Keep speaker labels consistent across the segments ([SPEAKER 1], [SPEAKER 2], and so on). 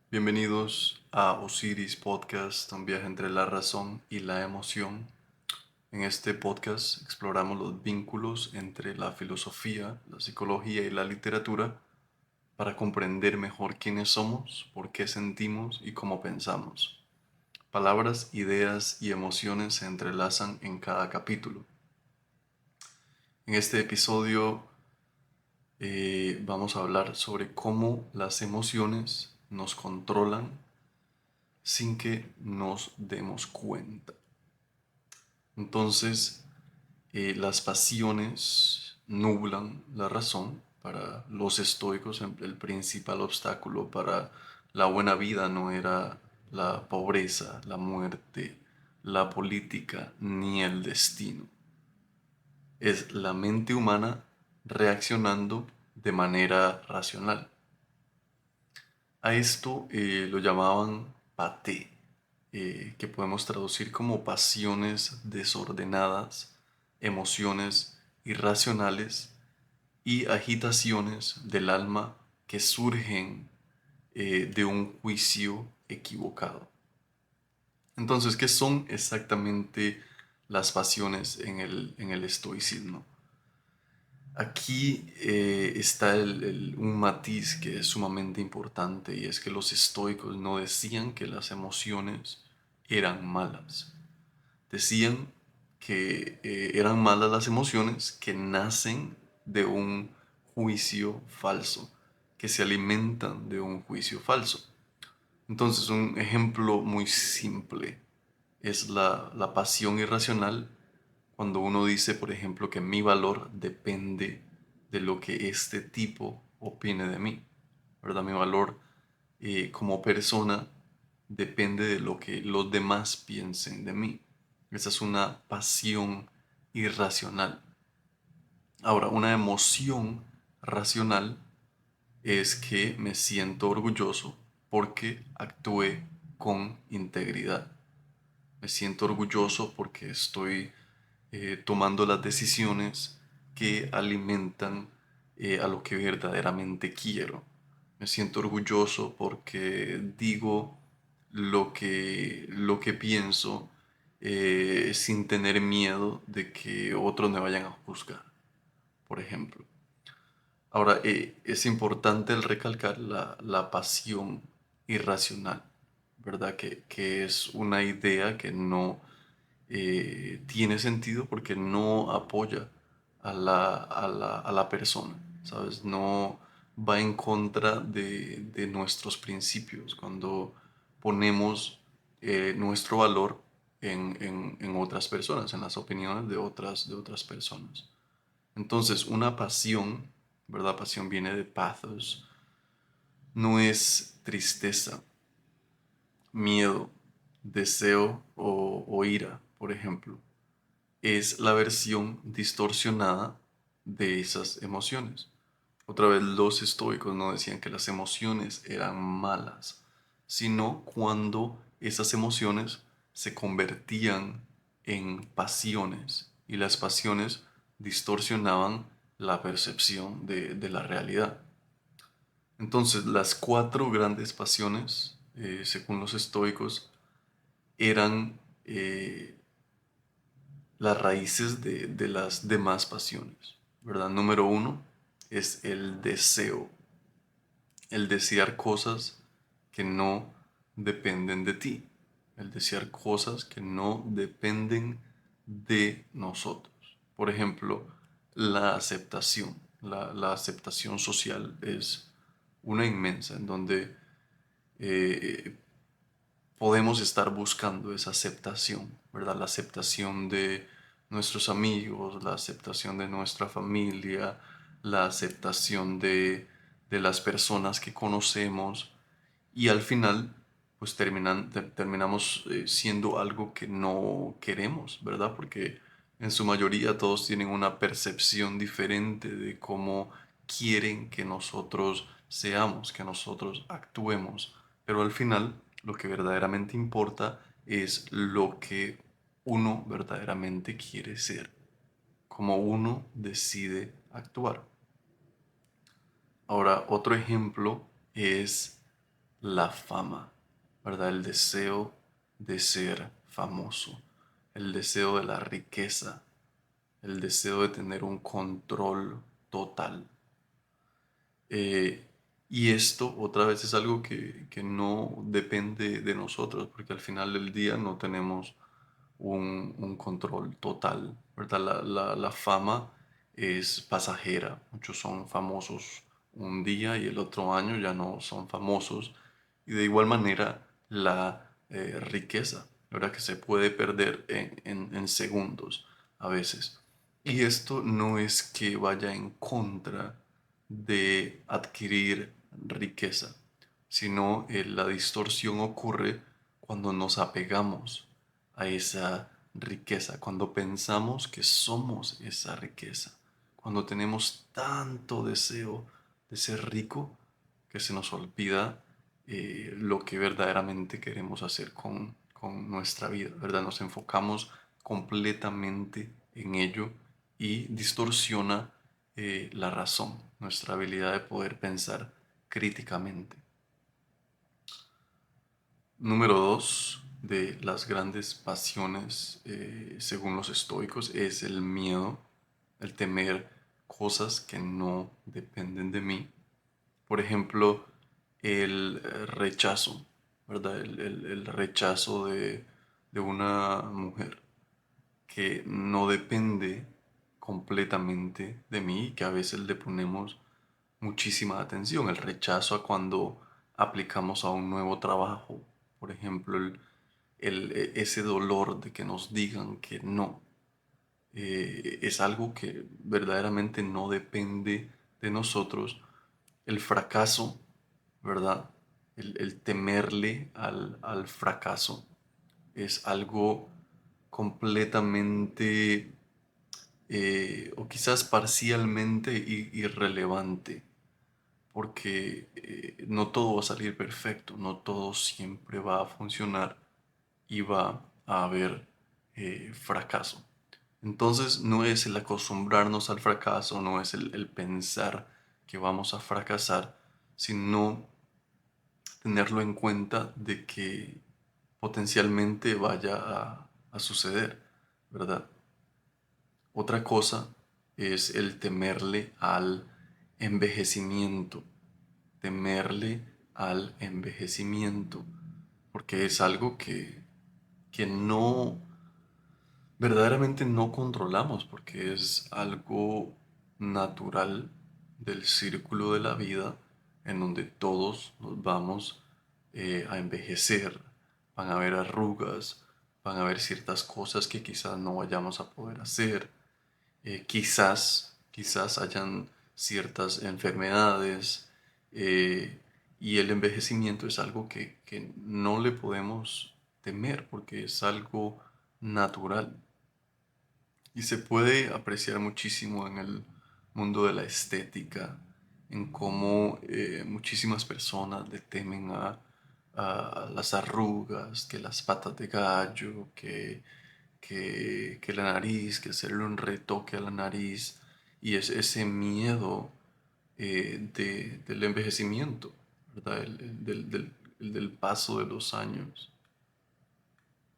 [SPEAKER 1] Bienvenidos a Osiris Podcast, un viaje entre la razón y la emoción. En este podcast exploramos los vínculos entre la filosofía, la psicología y la literatura para comprender mejor quiénes somos, por qué sentimos y cómo pensamos. Palabras, ideas y emociones se entrelazan en cada capítulo. En este episodio vamos a hablar sobre cómo las emociones nos controlan sin que nos demos cuenta. Entonces, las pasiones nublan la razón. Para los estoicos, el principal obstáculo para la buena vida no era la pobreza, la muerte, la política ni el destino. Es la mente humana reaccionando de manera racional. A esto lo llamaban paté, que podemos traducir como pasiones desordenadas, emociones irracionales y agitaciones del alma que surgen de un juicio equivocado. Entonces, ¿qué son exactamente las pasiones en el estoicismo? Aquí está un matiz que es sumamente importante y es que los estoicos no decían que las emociones eran malas. Decían que eran malas las emociones que nacen de un juicio falso, que se alimentan de un juicio falso. Entonces, un ejemplo muy simple es la pasión irracional cuando uno dice, por ejemplo, que mi valor depende de lo que este tipo opine de mí, ¿verdad? Mi valor como persona depende de lo que los demás piensen de mí. Esa es una pasión irracional. Ahora, una emoción racional es que me siento orgulloso porque actué con integridad. Me siento orgulloso porque estoy tomando las decisiones que alimentan a lo que verdaderamente quiero. Me siento orgulloso porque digo lo que pienso sin tener miedo de que otros me vayan a juzgar, por ejemplo. Ahora, es importante el recalcar la pasión irracional, ¿verdad? Que es una idea que no tiene sentido porque no apoya a la persona, ¿sabes? No va en contra de nuestros principios cuando ponemos nuestro valor en otras personas, en las opiniones de otras personas. Entonces, una pasión, ¿verdad? Pasión viene de pathos, no es tristeza, miedo, deseo o ira, por ejemplo. Es la versión distorsionada de esas emociones. Otra vez, los estoicos no decían que las emociones eran malas, sino cuando esas emociones se convertían en pasiones y las pasiones distorsionaban la percepción de la realidad. Entonces, las cuatro grandes pasiones, según los estoicos, eran las raíces de las demás pasiones, ¿verdad? Número uno es el deseo, el desear cosas que no dependen de ti, el desear cosas que no dependen de nosotros. Por ejemplo, la aceptación. La aceptación social es una inmensa en donde eh, podemos estar buscando esa aceptación, ¿verdad? La aceptación de nuestros amigos, la aceptación de nuestra familia, la aceptación de las personas que conocemos y al final pues terminamos siendo algo que no queremos, ¿verdad? Porque en su mayoría todos tienen una percepción diferente de cómo quieren que nosotros seamos, que nosotros actuemos, pero al final lo que verdaderamente importa es lo que uno verdaderamente quiere ser, como uno decide actuar. Ahora, otro ejemplo es la fama, ¿verdad? El deseo de ser famoso, el deseo de la riqueza, el deseo de tener un control total. Eh, y esto otra vez es algo que no depende de nosotros, porque al final del día no tenemos un control total, ¿verdad? La fama es pasajera. Muchos son famosos un día y el otro año ya no son famosos. Y de igual manera la riqueza, ¿verdad? Que se puede perder en segundos a veces. Y esto no es que vaya en contra de adquirir riqueza, sino la distorsión ocurre cuando nos apegamos a esa riqueza, cuando pensamos que somos esa riqueza, cuando tenemos tanto deseo de ser rico que se nos olvida lo que verdaderamente queremos hacer con nuestra vida, ¿verdad? Nos enfocamos completamente en ello y distorsiona la razón, nuestra habilidad de poder pensar críticamente. Número dos de las grandes pasiones, según los estoicos, es el miedo, el temer cosas que no dependen de mí. Por ejemplo, el rechazo, ¿verdad? El rechazo de una mujer que no depende completamente de mí y que a veces le ponemos muchísima atención. El rechazo a cuando aplicamos a un nuevo trabajo, por ejemplo, ese dolor de que nos digan que no, es algo que verdaderamente no depende de nosotros. El fracaso, ¿verdad? El temerle al fracaso es algo completamente o quizás parcialmente irrelevante, porque no todo va a salir perfecto, no todo siempre va a funcionar y va a haber fracaso. Entonces no es el acostumbrarnos al fracaso, no es el pensar que vamos a fracasar, sino tenerlo en cuenta de que potencialmente vaya a suceder, ¿verdad? Otra cosa es el temerle al envejecimiento, temerle al envejecimiento, porque es algo que no, verdaderamente no controlamos, porque es algo natural del círculo de la vida en donde todos nos vamos a envejecer, van a haber arrugas, van a haber ciertas cosas que quizás no vayamos a poder hacer, quizás hayan ciertas enfermedades y el envejecimiento es algo que no le podemos temer porque es algo natural y se puede apreciar muchísimo en el mundo de la estética, en cómo muchísimas personas le temen a las arrugas, que las patas de gallo, que la nariz, que hacerle un retoque a la nariz, y es ese miedo del envejecimiento, ¿verdad? El del paso de los años,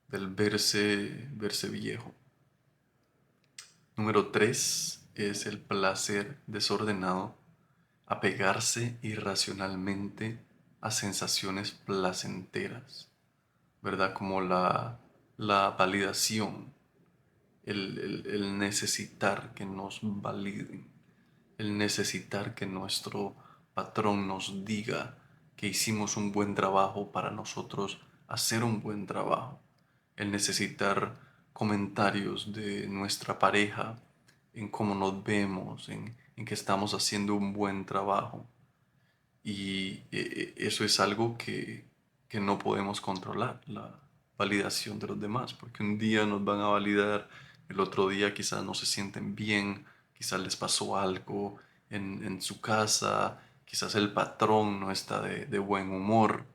[SPEAKER 1] del verse viejo. Número 3 es el placer desordenado, apegarse irracionalmente a sensaciones placenteras, ¿verdad? Como la validación, el necesitar que nos validen, el necesitar que nuestro patrón nos diga que hicimos un buen trabajo para nosotros hacer un buen trabajo, el necesitar comentarios de nuestra pareja en cómo nos vemos, en que estamos haciendo un buen trabajo. Y eso es algo que no podemos controlar, la validación de los demás, porque un día nos van a validar, el otro día quizás no se sienten bien, quizás les pasó algo en su casa, quizás el patrón no está de buen humor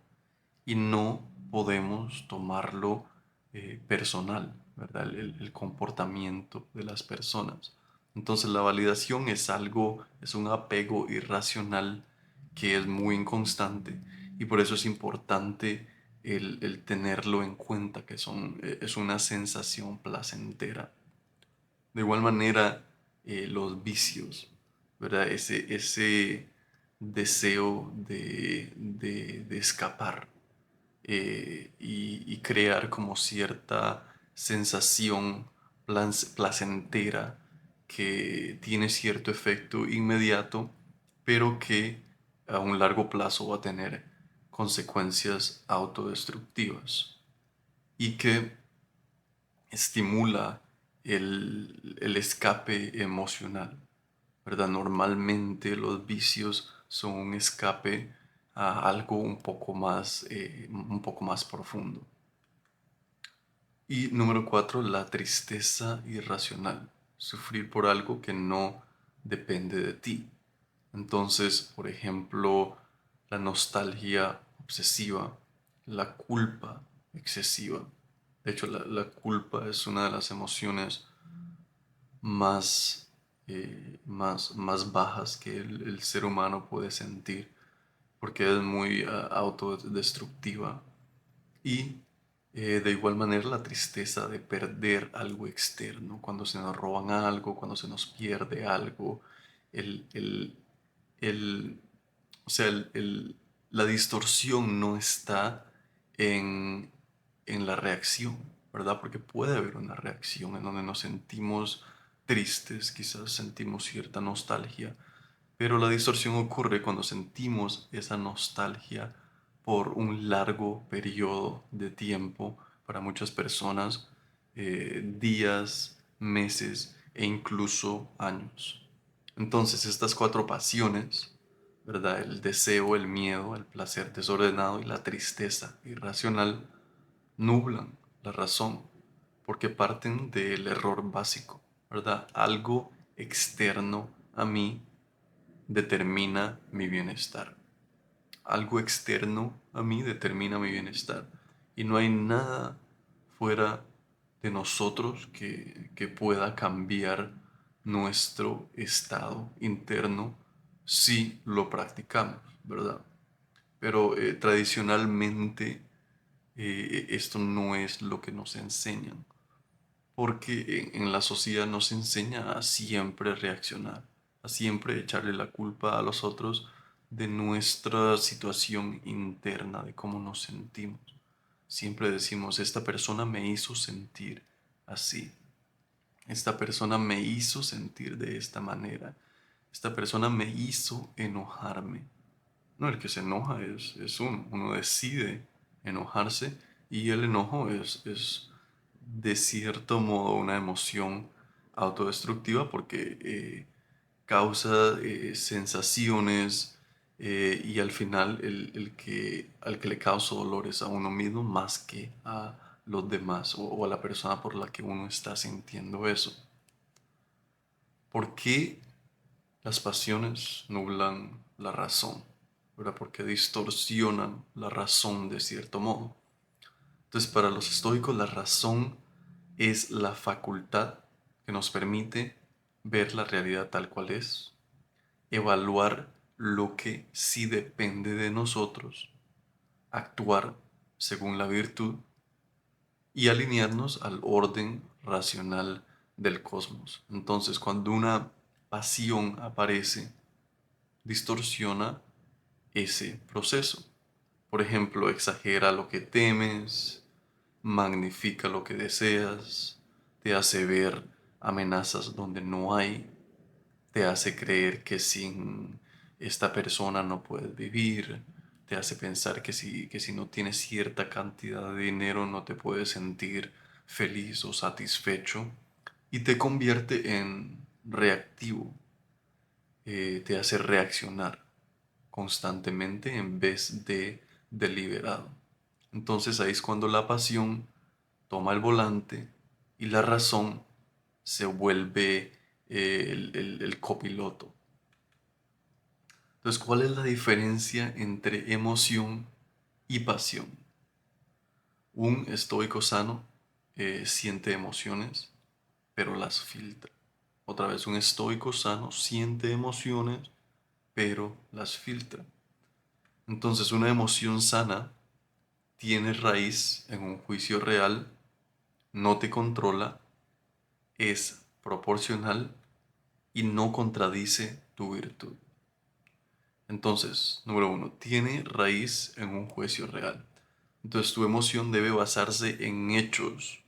[SPEAKER 1] y no podemos tomarlo personal, ¿verdad? El comportamiento de las personas. Entonces la validación es algo, es un apego irracional que es muy inconstante y por eso es importante el tenerlo en cuenta, que es una sensación placentera. De igual manera, los vicios, ¿verdad? Ese deseo de escapar y crear como cierta sensación placentera que tiene cierto efecto inmediato, pero que a un largo plazo va a tener consecuencias autodestructivas y que estimula el escape emocional, ¿verdad? Normalmente los vicios son un escape a algo un poco más profundo. Y número 4, la tristeza irracional. Sufrir por algo que no depende de ti. Entonces, por ejemplo, la nostalgia obsesiva, la culpa excesiva. De hecho, la culpa es una de las emociones más bajas que el ser humano puede sentir, porque es muy autodestructiva. Y de igual manera la tristeza de perder algo externo, cuando se nos roban algo, cuando se nos pierde algo, el, el, el, o sea, la distorsión no está en, en la reacción, ¿verdad? Porque puede haber una reacción en donde nos sentimos tristes, quizás sentimos cierta nostalgia, pero la distorsión ocurre cuando sentimos esa nostalgia por un largo periodo de tiempo, para muchas personas, días, meses e incluso años. Entonces, estas cuatro pasiones, ¿verdad? El deseo, el miedo, el placer desordenado y la tristeza irracional nublan la razón porque parten del error básico, ¿verdad? Algo externo a mí determina mi bienestar. Algo externo a mí determina mi bienestar. Y no hay nada fuera de nosotros que pueda cambiar nuestro estado interno si lo practicamos, ¿verdad? Pero tradicionalmente esto no es lo que nos enseñan, porque en la sociedad nos enseña a siempre reaccionar, a siempre echarle la culpa a los otros de nuestra situación interna, de cómo nos sentimos. Siempre decimos, esta persona me hizo sentir así, esta persona me hizo sentir de esta manera, esta persona me hizo enojarme. No, el que se enoja es uno decide enojarse y el enojo es de cierto modo una emoción autodestructiva porque causa sensaciones y al final al que le causa dolores a uno mismo más que a los demás o a la persona por la que uno está sintiendo eso. ¿Por qué las pasiones nublan la razón? ¿Verdad? Porque distorsionan la razón de cierto modo. Entonces, para los estoicos, la razón es la facultad que nos permite ver la realidad tal cual es, evaluar lo que sí depende de nosotros, actuar según la virtud y alinearnos al orden racional del cosmos. Entonces, cuando una pasión aparece, distorsiona ese proceso. Por ejemplo, exagera lo que temes, magnifica lo que deseas, te hace ver amenazas donde no hay, te hace creer que sin esta persona no puedes vivir, te hace pensar que si no tienes cierta cantidad de dinero no te puedes sentir feliz o satisfecho y te convierte en reactivo, te hace reaccionar constantemente en vez de deliberado. Entonces ahí es cuando la pasión toma el volante y la razón se vuelve el copiloto. Entonces, ¿cuál es la diferencia entre emoción y pasión? Un estoico sano siente emociones, pero las filtra. Otra vez, un estoico sano siente emociones, pero las filtra. Entonces, una emoción sana tiene raíz en un juicio real, no te controla, es proporcional y no contradice tu virtud. Entonces, número uno, tiene raíz en un juicio real. Entonces, tu emoción debe basarse en hechos,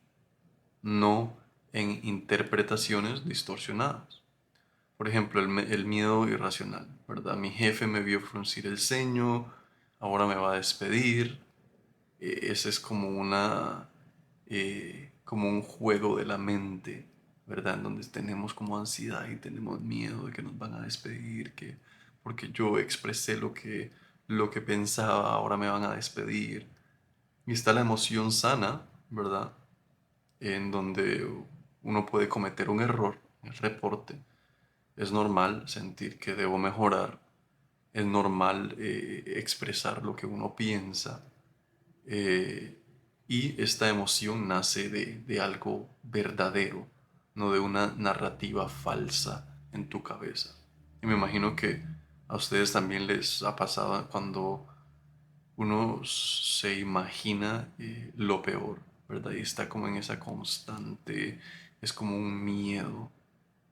[SPEAKER 1] no en interpretaciones distorsionadas. Por ejemplo, el miedo irracional, ¿verdad? Mi jefe me vio fruncir el ceño, ahora me va a despedir. Ese es como un juego de la mente, ¿verdad? En donde tenemos como ansiedad y tenemos miedo de que nos van a despedir, que porque yo expresé lo que pensaba, ahora me van a despedir. Y está la emoción sana, ¿verdad? En donde uno puede cometer un error, el reporte. Es normal sentir que debo mejorar, es normal expresar lo que uno piensa, eh, y esta emoción nace de algo verdadero, no de una narrativa falsa en tu cabeza. Y me imagino que a ustedes también les ha pasado cuando uno se imagina lo peor, ¿verdad? Y está como en esa constante, es como un miedo,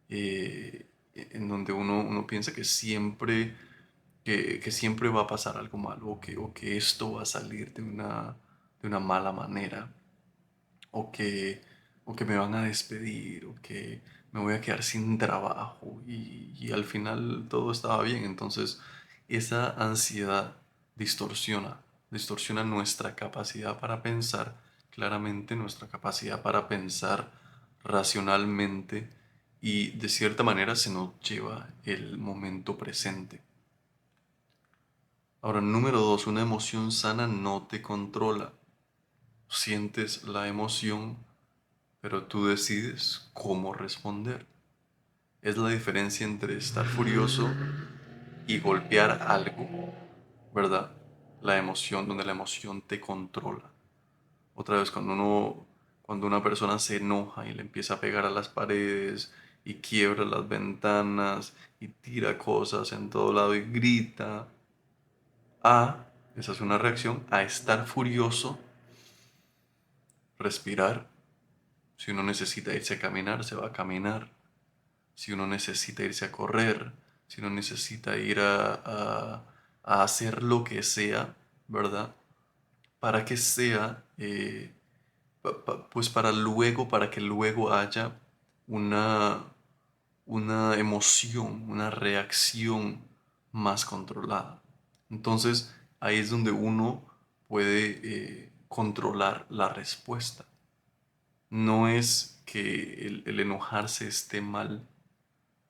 [SPEAKER 1] en donde uno piensa que siempre va a pasar algo malo, o que esto va a salir de una mala manera, o que, o que me van a despedir, o que me voy a quedar sin trabajo, y al final todo estaba bien. Entonces, esa ansiedad distorsiona nuestra capacidad para pensar claramente, nuestra capacidad para pensar racionalmente, y de cierta manera se nos lleva el momento presente. Ahora, número dos, una emoción sana no te controla. Sientes la emoción, pero tú decides cómo responder. Es la diferencia entre estar furioso y golpear algo, ¿verdad? La emoción, donde la emoción te controla. Otra vez, cuando una persona se enoja y le empieza a pegar a las paredes y quiebra las ventanas y tira cosas en todo lado y grita, esa es una reacción a estar furioso, respirar. Si uno necesita irse a caminar, se va a caminar. Si uno necesita irse a correr, si uno necesita ir a hacer lo que sea, ¿verdad? Para que sea, pues para que luego haya una, una emoción, una reacción más controlada. Entonces, ahí es donde uno puede controlar la respuesta. No es que el enojarse esté mal,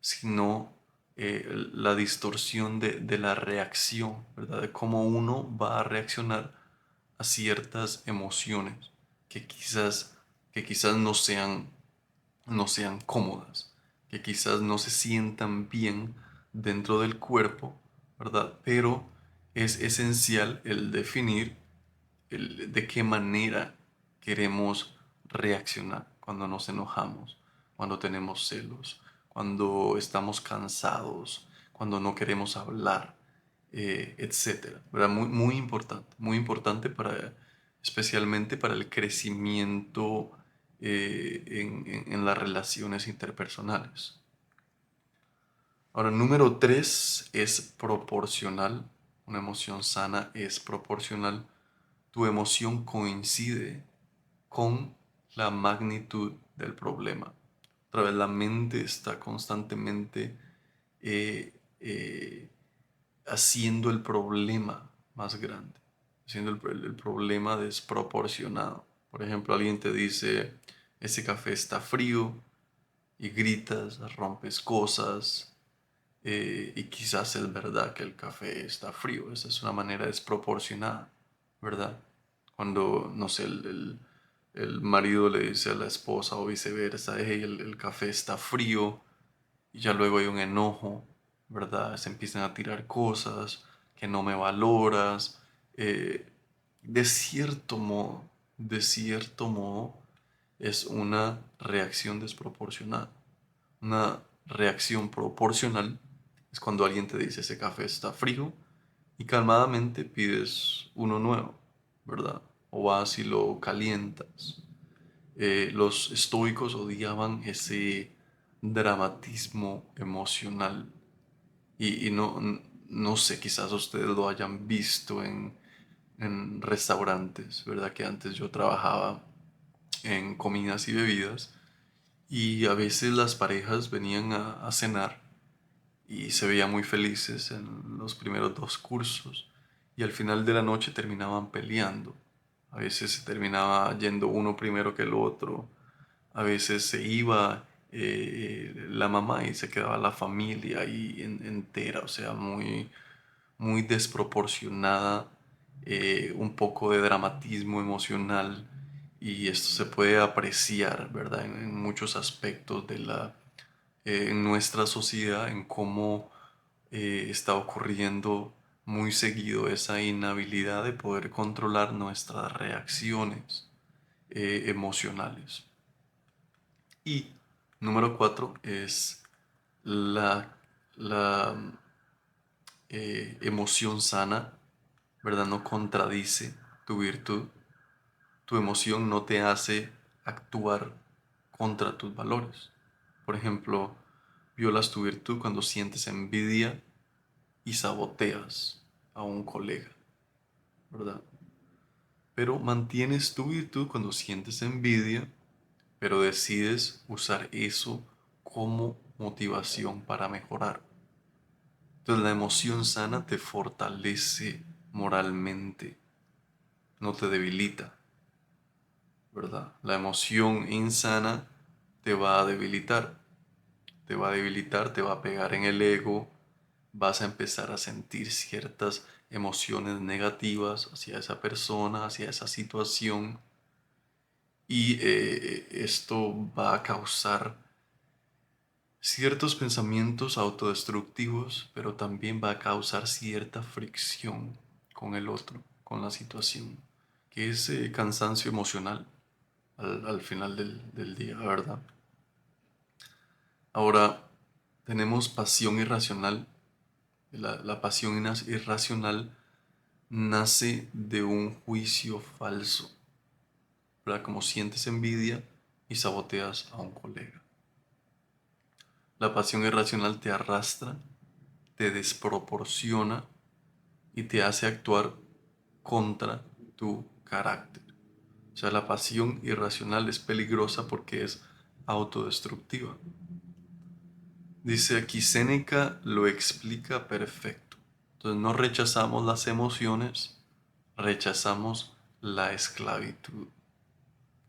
[SPEAKER 1] sino la distorsión de la reacción, ¿verdad? De cómo uno va a reaccionar a ciertas emociones que quizás, que quizás no sean cómodas, que quizás no se sientan bien dentro del cuerpo, ¿verdad? Pero es esencial el definir de qué manera queremos reaccionar cuando nos enojamos, cuando tenemos celos, cuando estamos cansados, cuando no queremos hablar, etcétera, ¿verdad? Muy importante especialmente para el crecimiento en las relaciones interpersonales. Ahora, número tres es proporcional. Una emoción sana es proporcional. Tu emoción coincide con la magnitud del problema. Otra vez, la mente está constantemente eh, eh, haciendo el problema más grande, haciendo el problema desproporcionado. Por ejemplo, alguien te dice, ese café está frío, y gritas, rompes cosas, y quizás es verdad que el café está frío. Esa es una manera desproporcionada, ¿verdad? Cuando, no sé, el marido le dice a la esposa o viceversa, hey, el café está frío, y ya luego hay un enojo, ¿verdad? Se empiezan a tirar cosas, que no me valoras. eh, de cierto modo, de cierto modo, es una reacción desproporcionada. Una reacción proporcional es cuando alguien te dice ese café está frío y calmadamente pides uno nuevo, ¿verdad? O vas y lo calientas. Los estoicos odiaban ese dramatismo emocional y no sé, quizás ustedes lo hayan visto en restaurantes, ¿verdad? Que antes yo trabajaba en comidas y bebidas y a veces las parejas venían a cenar y se veían muy felices en los primeros dos cursos y al final de la noche terminaban peleando. A veces se terminaba yendo uno primero que el otro, a veces se iba la mamá y se quedaba la familia ahí entera, o sea, muy desproporcionada, un poco de dramatismo emocional y esto se puede apreciar, ¿verdad? En muchos aspectos en nuestra sociedad, en cómo está ocurriendo muy seguido esa inhabilidad de poder controlar nuestras reacciones emocionales. Y número cuatro es la, la emoción sana, ¿verdad? No contradice tu virtud. Tu emoción no te hace actuar contra tus valores. Por ejemplo, violas tu virtud cuando sientes envidia y saboteas a un colega, ¿verdad? Pero mantienes tu virtud cuando sientes envidia, pero decides usar eso como motivación para mejorar. Entonces la emoción sana te fortalece moralmente, no te debilita, ¿verdad? La emoción insana te va a debilitar, te va a debilitar, te va a pegar en el ego, vas a empezar a sentir ciertas emociones negativas hacia esa persona, hacia esa situación, y esto va a causar ciertos pensamientos autodestructivos, pero también va a causar cierta fricción con el otro, con la situación, que es cansancio emocional al final del día, ¿verdad? Ahora, tenemos pasión irracional. La pasión irracional nace de un juicio falso, ¿verdad? Como sientes envidia y saboteas a un colega. La pasión irracional te arrastra, te desproporciona y te hace actuar contra tu carácter. O sea, la pasión irracional es peligrosa porque es autodestructiva. Dice aquí Séneca lo explica perfecto. Entonces no rechazamos las emociones, rechazamos la esclavitud.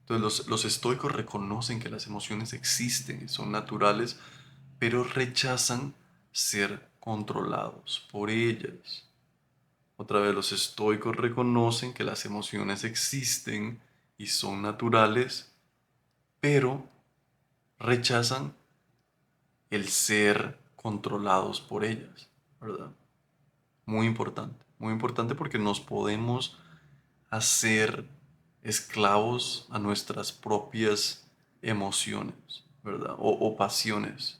[SPEAKER 1] Entonces los estoicos reconocen que las emociones existen y son naturales, pero rechazan ser controlados por ellas. Otra vez los estoicos reconocen que las emociones existen y son naturales, pero rechazan el ser controlados por ellas, ¿verdad? Muy importante porque nos podemos hacer esclavos a nuestras propias emociones, ¿verdad? O pasiones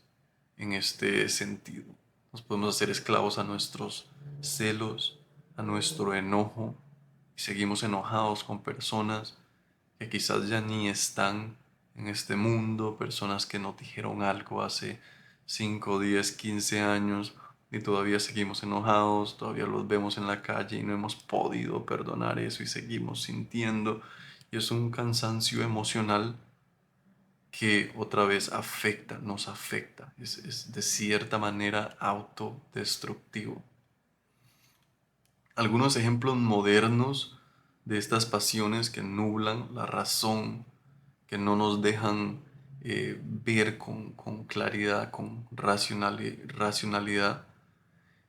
[SPEAKER 1] en este sentido. Nos podemos hacer esclavos a nuestros celos, a nuestro enojo, y seguimos enojados con personas que quizás ya ni están en este mundo, personas que nos dijeron algo hace 5, 10, 15 años y todavía seguimos enojados, todavía los vemos en la calle y no hemos podido perdonar eso y seguimos sintiendo. Y es un cansancio emocional que otra vez afecta, nos afecta, es de cierta manera autodestructivo. Algunos ejemplos modernos de estas pasiones que nublan la razón, que no nos dejan ver con claridad, con racionalidad,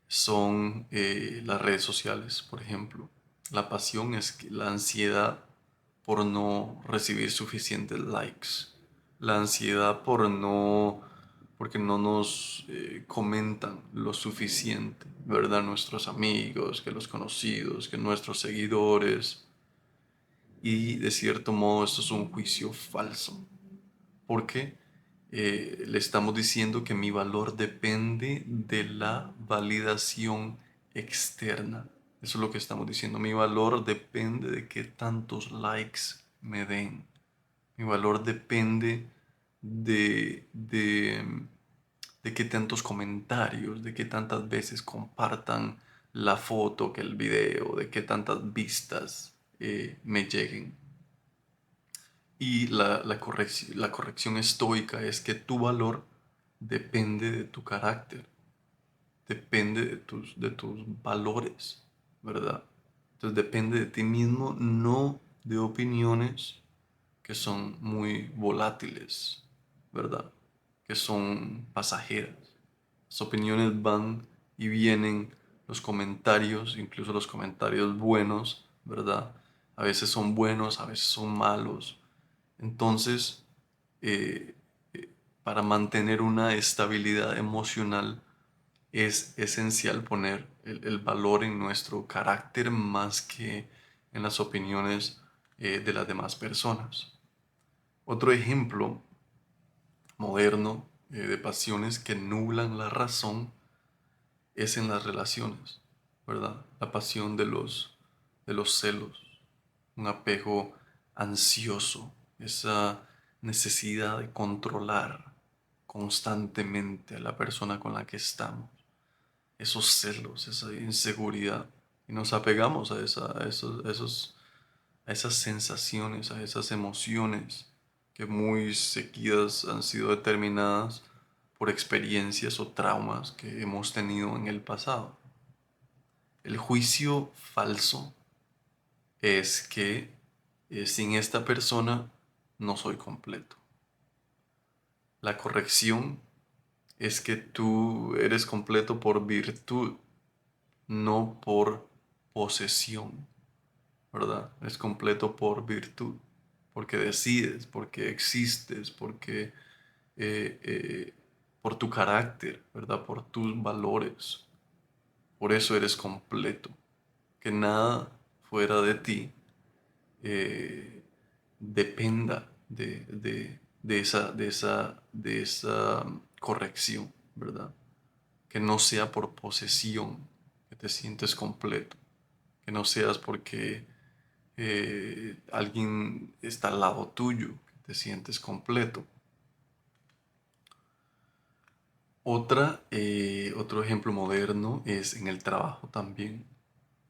[SPEAKER 1] son las redes sociales, por ejemplo. La pasión es la ansiedad por no recibir suficientes likes, la ansiedad porque no nos comentan lo suficiente, ¿verdad? Nuestros amigos, que los conocidos, que nuestros seguidores. Y de cierto modo esto es un juicio falso, porque le estamos diciendo que mi valor depende de la validación externa. Eso es lo que estamos diciendo. Mi valor depende de qué tantos likes me den. Mi valor depende de qué tantos comentarios, de qué tantas veces compartan la foto que el video, de qué tantas vistas me lleguen. Y la corrección estoica es que tu valor depende de tu carácter, depende de tus valores, ¿verdad? Entonces depende de ti mismo, no de opiniones que son muy volátiles, ¿verdad? Que son pasajeras. Las opiniones van y vienen, los comentarios, incluso los comentarios buenos, ¿verdad? A veces son buenos, a veces son malos. Entonces, eh, para mantener una estabilidad emocional es esencial poner el valor en nuestro carácter más que en las opiniones de las demás personas. Otro ejemplo moderno de pasiones que nublan la razón es en las relaciones, ¿verdad? La pasión de los celos, un apego ansioso, esa necesidad de controlar constantemente a la persona con la que estamos, esos celos, esa inseguridad, y nos apegamos a esas sensaciones, a esas emociones que muy seguidas han sido determinadas por experiencias o traumas que hemos tenido en el pasado. El juicio falso es que sin esta persona no soy completo. La corrección es que tú eres completo por virtud, no por posesión, ¿verdad? Es completo por virtud, porque decides, porque existes, porque eh, eh, por tu carácter, ¿verdad? Por tus valores. Por eso eres completo. Que nada fuera de ti eh, dependa de esa corrección, ¿verdad? Que no sea por posesión, que te sientes completo, que no seas porque alguien está al lado tuyo, que te sientes completo. Otro ejemplo moderno es en el trabajo también.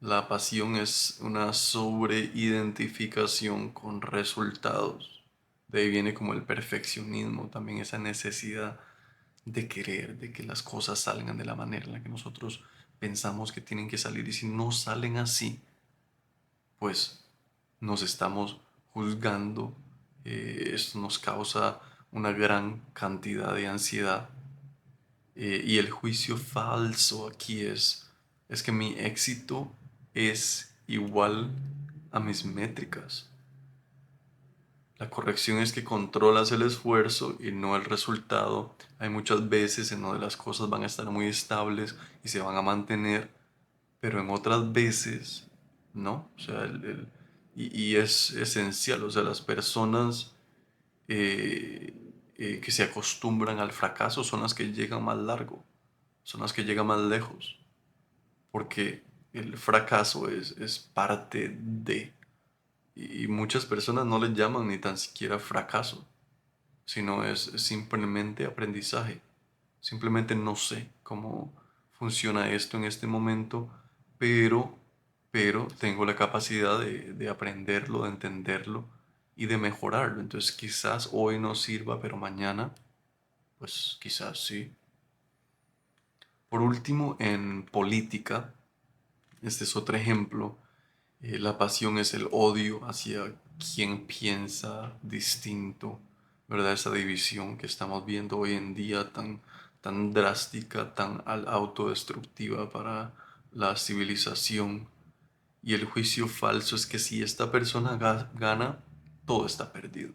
[SPEAKER 1] La pasión es una sobreidentificación con resultados. De ahí viene como el perfeccionismo, también esa necesidad de querer, de que las cosas salgan de la manera en la que nosotros pensamos que tienen que salir. Y si no salen así, pues nos estamos juzgando. Esto nos causa una gran cantidad de ansiedad. Y el juicio falso aquí es que mi éxito es igual a mis métricas. La corrección es que controlas el esfuerzo y no el resultado. Hay muchas veces en donde las cosas van a estar muy estables y se van a mantener, pero en otras veces no. O sea, y es esencial. O sea, las personas eh, que se acostumbran al fracaso son las que llegan más largo, son las que llegan más lejos, porque el fracaso es parte de, y muchas personas no le llaman ni tan siquiera fracaso, sino es simplemente aprendizaje. Simplemente no sé cómo funciona esto en este momento, pero, pero tengo la capacidad de aprenderlo, de entenderlo y de mejorarlo. Entonces quizás hoy no sirva, pero mañana, pues quizás sí. Por último, en política, este es otro ejemplo. La pasión es el odio hacia quien piensa distinto, ¿verdad? Esa división que estamos viendo hoy en día tan drástica, tan autodestructiva para la civilización. Y el juicio falso es que si esta persona gana, todo está perdido.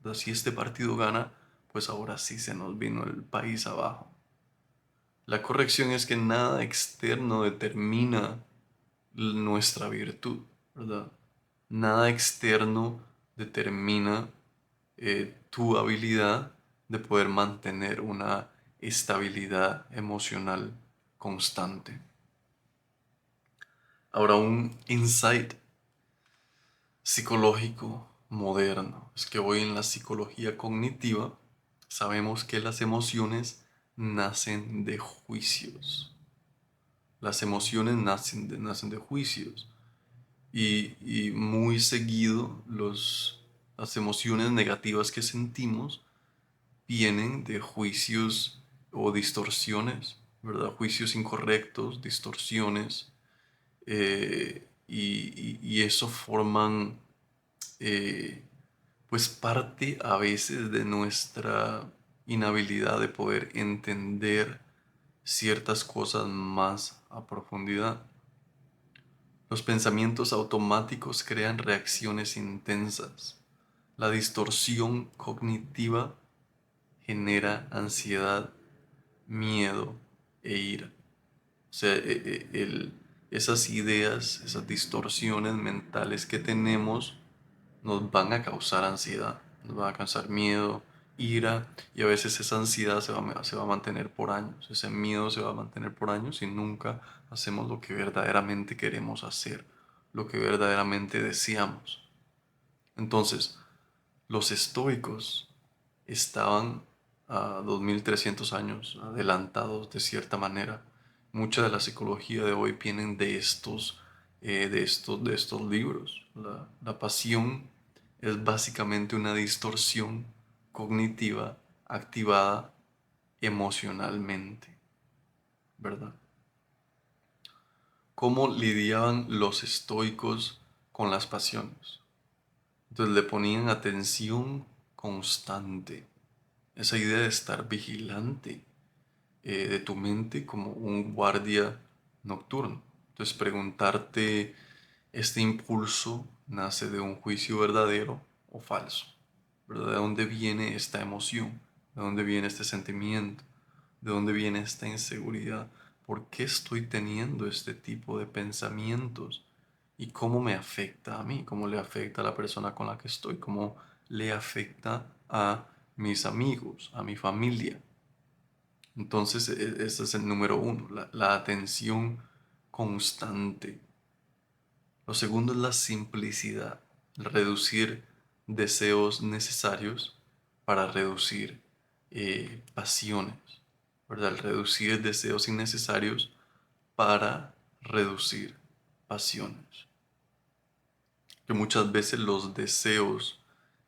[SPEAKER 1] ¿Verdad? Si este partido gana, pues ahora sí se nos vino el país abajo. La corrección es que nada externo determina nuestra virtud, ¿verdad? Nada externo determina tu habilidad de poder mantener una estabilidad emocional constante. Ahora, un insight psicológico moderno es que hoy en la psicología cognitiva sabemos que las emociones nacen de juicios. Las emociones nacen de juicios. Y muy seguido las emociones negativas que sentimos vienen de juicios o distorsiones, ¿verdad? Juicios incorrectos, distorsiones, y eso forman eh, pues parte a veces de nuestra inhabilidad de poder entender ciertas cosas más a profundidad. Los pensamientos automáticos crean reacciones intensas. La distorsión cognitiva genera ansiedad, miedo e ira. O sea, esas ideas, esas distorsiones mentales que tenemos nos van a causar ansiedad, nos van a causar miedo, ira, y a veces esa ansiedad se va a mantener por años, ese miedo se va a mantener por años y nunca hacemos lo que verdaderamente queremos hacer, lo que verdaderamente deseamos. Entonces, los estoicos estaban a 2300 años adelantados de cierta manera. Mucha de la psicología de hoy vienen de estos libros. La pasión es básicamente una distorsión cognitiva activada emocionalmente, ¿verdad? ¿Cómo lidiaban los estoicos con las pasiones? Entonces le ponían atención constante, esa idea de estar vigilante de tu mente como un guardia nocturno. Entonces preguntarte, ¿este impulso nace de un juicio verdadero o falso? ¿Verdad? ¿De dónde viene esta emoción? ¿De dónde viene este sentimiento? ¿De dónde viene esta inseguridad? ¿Por qué estoy teniendo este tipo de pensamientos? ¿Y cómo me afecta a mí? ¿Cómo le afecta a la persona con la que estoy? ¿Cómo le afecta a mis amigos, a mi familia? Entonces, ese es el número uno, la atención constante. Lo segundo es la simplicidad, el reducir deseos necesarios para reducir pasiones, ¿verdad? El reducir deseos innecesarios para reducir pasiones. Que muchas veces los deseos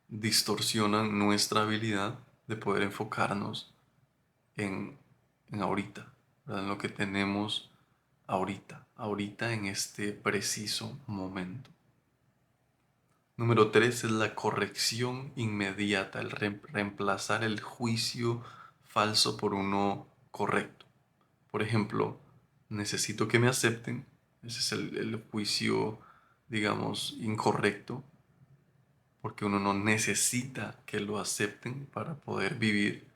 [SPEAKER 1] distorsionan nuestra habilidad de poder enfocarnos en, en ahorita, ¿verdad? En lo que tenemos ahorita en este preciso momento. Número 3 es la corrección inmediata, el reemplazar el juicio falso por uno correcto. Por ejemplo, necesito que me acepten, ese es el juicio, digamos, incorrecto, porque uno no necesita que lo acepten para poder vivir,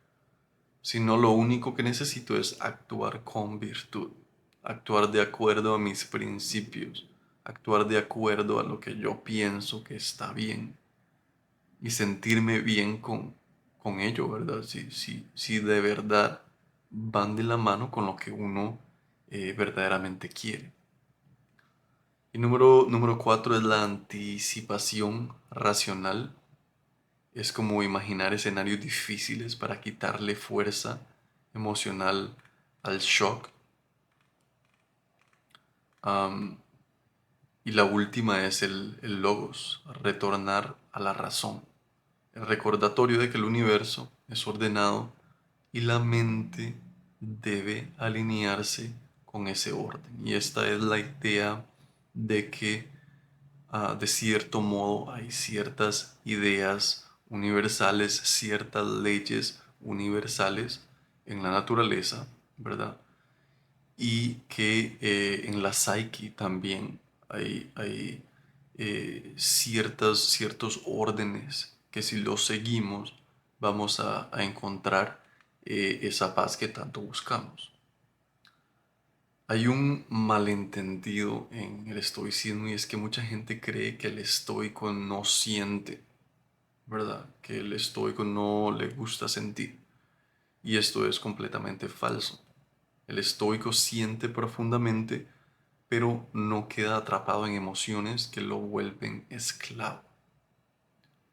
[SPEAKER 1] sino lo único que necesito es actuar con virtud, actuar de acuerdo a mis principios, actuar de acuerdo a lo que yo pienso que está bien y sentirme bien con ello, ¿verdad? Si de verdad van de la mano con lo que uno verdaderamente quiere. Y número 4 es la anticipación racional. Es como imaginar escenarios difíciles para quitarle fuerza emocional al shock. Am, y la última es el logos, retornar a la razón. El recordatorio de que el universo es ordenado y la mente debe alinearse con ese orden. Y esta es la idea de que de cierto modo hay ciertas ideas universales, ciertas leyes universales en la naturaleza, ¿verdad? Y que en la psique también hay ciertos órdenes que si los seguimos vamos a encontrar esa paz que tanto buscamos. Hay un malentendido en el estoicismo y es que mucha gente cree que el estoico no siente, ¿verdad? Que el estoico no le gusta sentir. Y esto es completamente falso. El estoico siente profundamente, pero no queda atrapado en emociones que lo vuelven esclavo.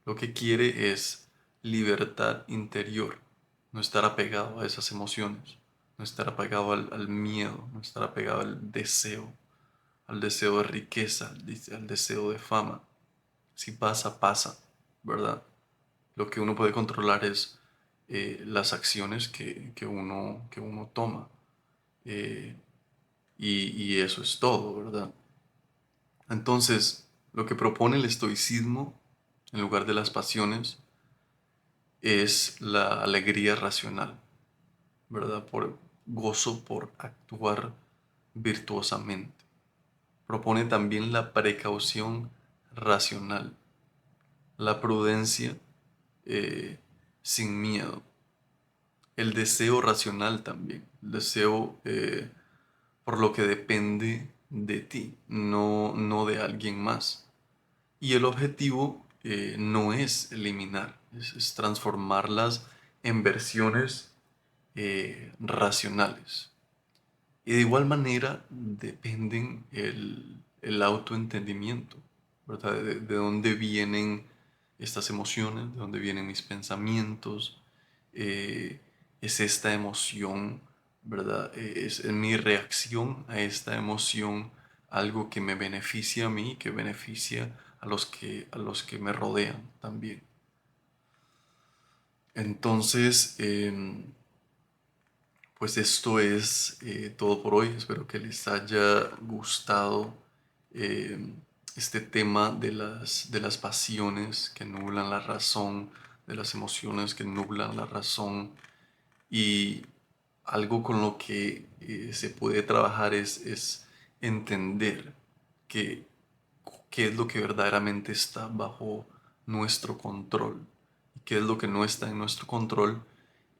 [SPEAKER 1] Lo que quiere es libertad interior, no estar apegado a esas emociones, no estar apegado al miedo, no estar apegado al deseo de riqueza, al deseo de fama. Si pasa, pasa, ¿verdad? Lo que uno puede controlar es las acciones que uno toma. eh, y eso es todo, ¿verdad? Entonces, lo que propone el estoicismo, en lugar de las pasiones, es la alegría racional, ¿verdad? Por gozo por actuar virtuosamente. Propone también la precaución racional, la prudencia eh, sin miedo, el deseo racional también, el deseo por lo que depende de ti, no de alguien más. Y el objetivo no es eliminar, es transformarlas en versiones racionales. Y de igual manera dependen el autoentendimiento, ¿verdad? De dónde vienen estas emociones, de dónde vienen mis pensamientos. eh, es esta emoción, ¿verdad? Es mi reacción a esta emoción algo que me beneficia a mí, que beneficia a los que me rodean también. Entonces, pues esto es todo por hoy. Espero que les haya gustado eh, este tema de las pasiones que nublan la razón, de las emociones que nublan la razón. Y algo con lo que se puede trabajar es entender que, qué es lo que verdaderamente está bajo nuestro control y qué es lo que no está en nuestro control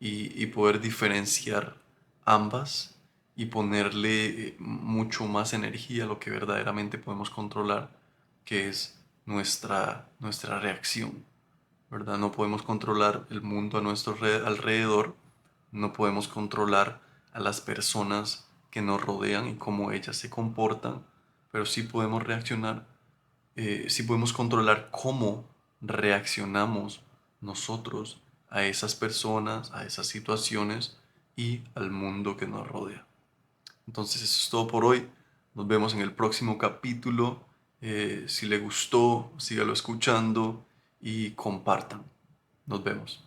[SPEAKER 1] y poder diferenciar ambas y ponerle mucho más energía a lo que verdaderamente podemos controlar, que es nuestra reacción, ¿verdad? No podemos controlar el mundo a nuestro alrededor, no podemos controlar a las personas que nos rodean y cómo ellas se comportan, pero sí podemos reaccionar, sí podemos controlar cómo reaccionamos nosotros a esas personas, a esas situaciones y al mundo que nos rodea. Entonces eso es todo por hoy. Nos vemos en el próximo capítulo. Si le gustó, sígalo escuchando y compartan. Nos vemos.